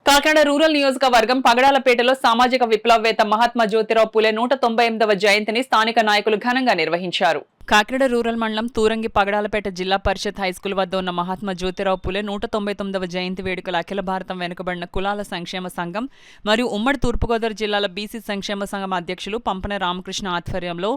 Kakinada rural నియోజకవర్గం పగడాలపేటలో సామాజిక విప్లవవేత్త మహాత్మా జ్యోతిరావు పూలే 198వ జయంతిని స్థానిక నాయకులు ఘనంగా నిర్వహించారు. కాకినాడ రూరల్ మండలం తూరంగి పగడాలపేట జిల్లా పరిషత్ హైస్కూల్ వద్ద ఉన్న మహాత్మా జ్యోతిరావు పూలే 199వ జయంతి వేడుకలు అఖిల భారతం వెనుకబడిన కులాల సంక్షేమ సంఘం మరియు ఉమ్మడి తూర్పుగోదావరి జిల్లాల బీసీ సంక్షేమ సంఘం అధ్యక్షులు పంపన రామకృష్ణ ఆధ్వర్యంలో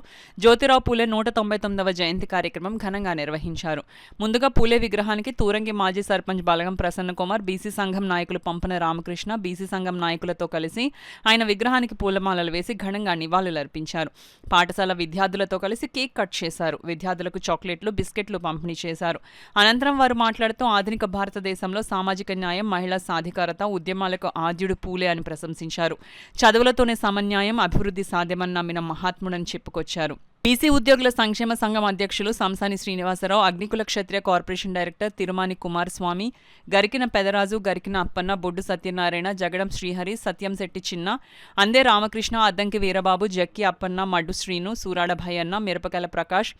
జ్యోతిరావు పూలే 199వ జయంతి కార్యక్రమం ఘనంగా నిర్వహించారు. ముందుగా పూలే విగ్రహానికి తూరంగి మాజీ సర్పంచ్ బలగం ప్రసన్న కుమార్, బీసీ సంఘం నాయకులు పంపన రామకృష్ణ, బీసీ సంఘం నాయకులతో కలిసి ఆయన విగ్రహానికి పూలమాలలు వేసి ఘనంగా నివాళులర్పించారు. పాఠశాల విద్యార్థులతో కలిసి కేక్ కట్ చేశారు. విద్యార్థులకు చాక్లెట్లు, బిస్కెట్లు పంపిణీ చేశారు. అనంతరం వారు మాట్లాడుతూ ఆధునిక భారతదేశంలో సామాజిక న్యాయం, మహిళా సాధికారత ఉద్యమాలకు ఆద్యుడు పూలే అని ప్రశంసించారు. చదువులతోనే సమన్యాయం, అభివృద్ధి సాధ్యమని నమ్మిన మహాత్ముడని చెప్పుకొచ్చారు. బీసీ ఉద్యోగుల సంక్షేమ సంఘం అధ్యక్షులు సంసాని శ్రీనివాసరావు, అగ్నికుల క్షత్రియ కార్పొరేషన్ డైరెక్టర్ తిరుమాని కుమారస్వామి, గరికిన పెదరాజు, గరికిన అప్పన్న, బొడ్డు సత్యనారాయణ, జగడం శ్రీహరి, సత్యంశెట్టి చిన్న, అందే రామకృష్ణ, అద్దంకి వీరబాబు, జక్కి అప్పన్న, మడ్డు శ్రీను, సూరాడ భయన్న, మిరపకల ప్రకాష్,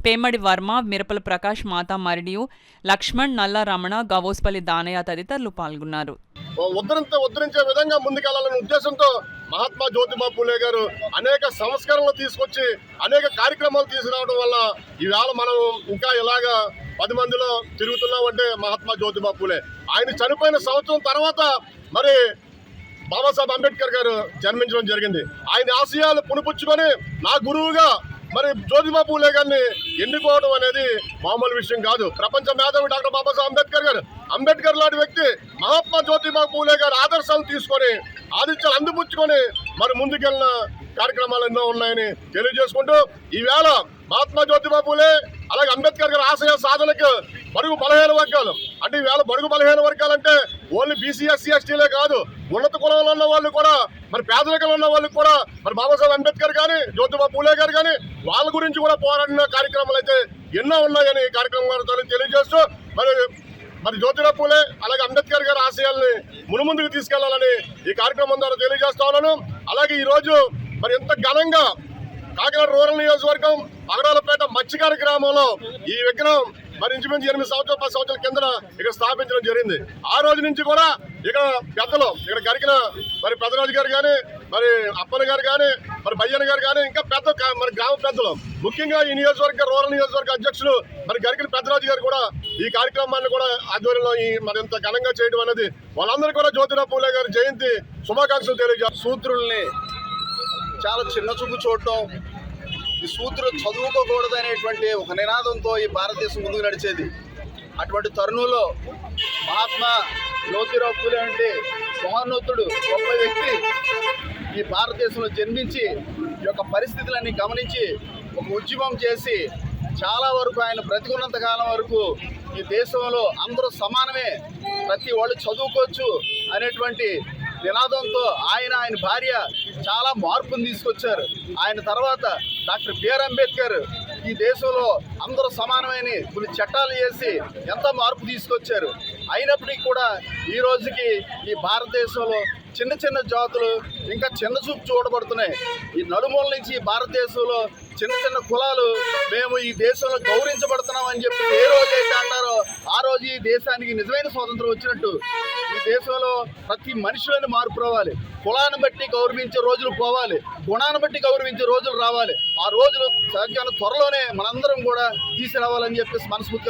పేమడి వర్మ, మిరపల ప్రకాష్, మాతా మరిడియు, లక్ష్మణ్, నల్ల రమణ, గవోస్పల్లి దానయ్య తదితరులు పాల్గొన్నారు. ఉద్ధరించే విధంగా ముందుకెళ్లాలనే ఉద్దేశంతో మహాత్మా జ్యోతిబా పూలే గారు అనేక సంస్కరణలు తీసుకొచ్చి అనేక కార్యక్రమాలు తీసుకురావడం వల్ల ఈవేళ మనం ఇంకా ఇలాగా 10 మందిలో తిరుగుతున్నామంటే మహాత్మా జ్యోతిబా పూలే. ఆయన చనిపోయిన సంవత్సరం తర్వాత మరి బాబాసాహెబ్ అంబేద్కర్ గారు జన్మించడం జరిగింది. ఆయన ఆశయాలు పునిపుచ్చుకొని నా గురువుగా మరి జ్యోతిబా పూలే గారిని ఎన్నుకోవడం అనేది మామూలు విషయం కాదు. ప్రపంచ మేధావి డాక్టర్ బాబాసాహెబ్ అంబేద్కర్ గారు, అంబేద్కర్ లాంటి వ్యక్తి మహాత్మా జ్యోతిబా పూలే గారి ఆదర్శాలు తీసుకొని ఆదిత్యాలు అందిపుచ్చుకొని మరి ముందుకెళ్ళిన కార్యక్రమాలు ఎన్నో ఉన్నాయని తెలియజేసుకుంటూ ఈవేళ మహాత్మా జ్యోతిబా పూలే అలాగే అంబేద్కర్ గారి ఆశయ సాధనకు బడుగు బలహీన వర్గాలు అంటే ఈవేళ బడుగు బలహీన వర్గాలు అంటే ఓన్లీ బీసీ, ఎస్సీ, ఎస్టీలే కాదు, ఉన్నత కులంలో ఉన్న వాళ్ళు కూడా మరి పేదరికంలో ఉన్న వాళ్ళకి కూడా మరి బాబాసాహెబ్ అంబేద్కర్ కానీ జ్యోతిబా పూలే గారు కానీ వాళ్ళ గురించి కూడా పోరాడిన కార్యక్రమాలు అయితే ఎన్నో ఉన్నాయని ఈ కార్యక్రమం తెలియజేస్తూ మరి జ్యోతిరావు పూలే అలాగే అంబేద్కర్ గారి ఆశయాల్ని మునుముందుకు తీసుకెళ్లాలని ఈ కార్యక్రమం ద్వారా తెలియజేస్తా ఉన్నాను. అలాగే ఈ రోజు మరి ఎంత ఘనంగా కాకినాడ రూరల్ నియోజకవర్గం పగడాలపేట మత్స్యకార గ్రామంలో ఈ విగ్రహం మరి ఇంచుమించు 8 సంవత్సరాలు 10 సంవత్సరాల కింద ఇక్కడ స్థాపించడం జరిగింది. ఆ రోజు నుంచి కూడా ఇక్కడ పెద్దలు ఇక్కడ గరికిన మరి పెద్దరాజు గారు కానీ మరి అప్పన్న గారు కానీ మరి బయ్యన్న గారు కానీ ఇంకా పెద్ద మరి గ్రామ పెద్దలు ముఖ్యంగా ఈ నియోజకవర్గ రూరల్ నియోజకవర్గ అధ్యక్షులు మరి గరికిన పెద్దరాజు గారు కూడా ఈ కార్యక్రమాన్ని కూడా ఆధ్వర్యంలో మరి ఎంత ఘనంగా చేయడం అనేది వాళ్ళందరూ కూడా జ్యోతిరావు పూలే గారి జయంతి శుభాకాంక్షలు తెలియజేస్తారు. సూత్రుల్ని చాలా చిన్న చూపు చూడటం, ఈ సూత్రులు చదువుకోకూడదు అనేటువంటి ఒక నినాదంతో ఈ భారతదేశం ముందుకు నడిచేది. అటువంటి తరుణంలో మహాత్మా జ్యోతిరావు పూలే అంటే మహోన్నతుడు, గొప్ప వ్యక్తి ఈ భారతదేశంలో జన్మించి ఈ యొక్క పరిస్థితులన్నీ గమనించి ఒక ఉద్యమం చేసి చాలా వరకు ఆయన బ్రతికున్నంత కాలం వరకు ఈ దేశంలో అందరూ సమానమే, ప్రతి వాళ్ళు చదువుకోవచ్చు అనేటువంటి నినాదంతో ఆయన భార్య చాలా మార్పును తీసుకొచ్చారు. ఆయన తర్వాత డాక్టర్ బిఆర్ అంబేద్కర్ ఈ దేశంలో అందరూ సమానమైన కొన్ని చట్టాలు చేసి ఎంత మార్పు తీసుకొచ్చారు. అయినప్పటికీ కూడా ఈ రోజుకి ఈ భారతదేశంలో చిన్న చిన్న జాతులు ఇంకా చిన్న చూపు చూడబడుతున్నాయి. ఈ నలుమూల నుంచి భారతదేశంలో చిన్న చిన్న కులాలు మేము ఈ దేశంలో గౌరవించబడుతున్నాం అని చెప్పి ఏ రోజైతే అంటారో ఆ రోజు ఈ దేశానికి నిజమైన స్వాతంత్రం వచ్చినట్టు. ఈ దేశంలో ప్రతి మనిషిలోని మార్పు రావాలి, కులాన్ని బట్టి గౌరవించే రోజులు పోవాలి, గుణాన్ని బట్టి గౌరవించే రోజులు రావాలి. ఆ రోజులు త్వరలోనే మనందరం కూడా తీసుకురావాలని చెప్పేసి మనస్ఫూర్తిగా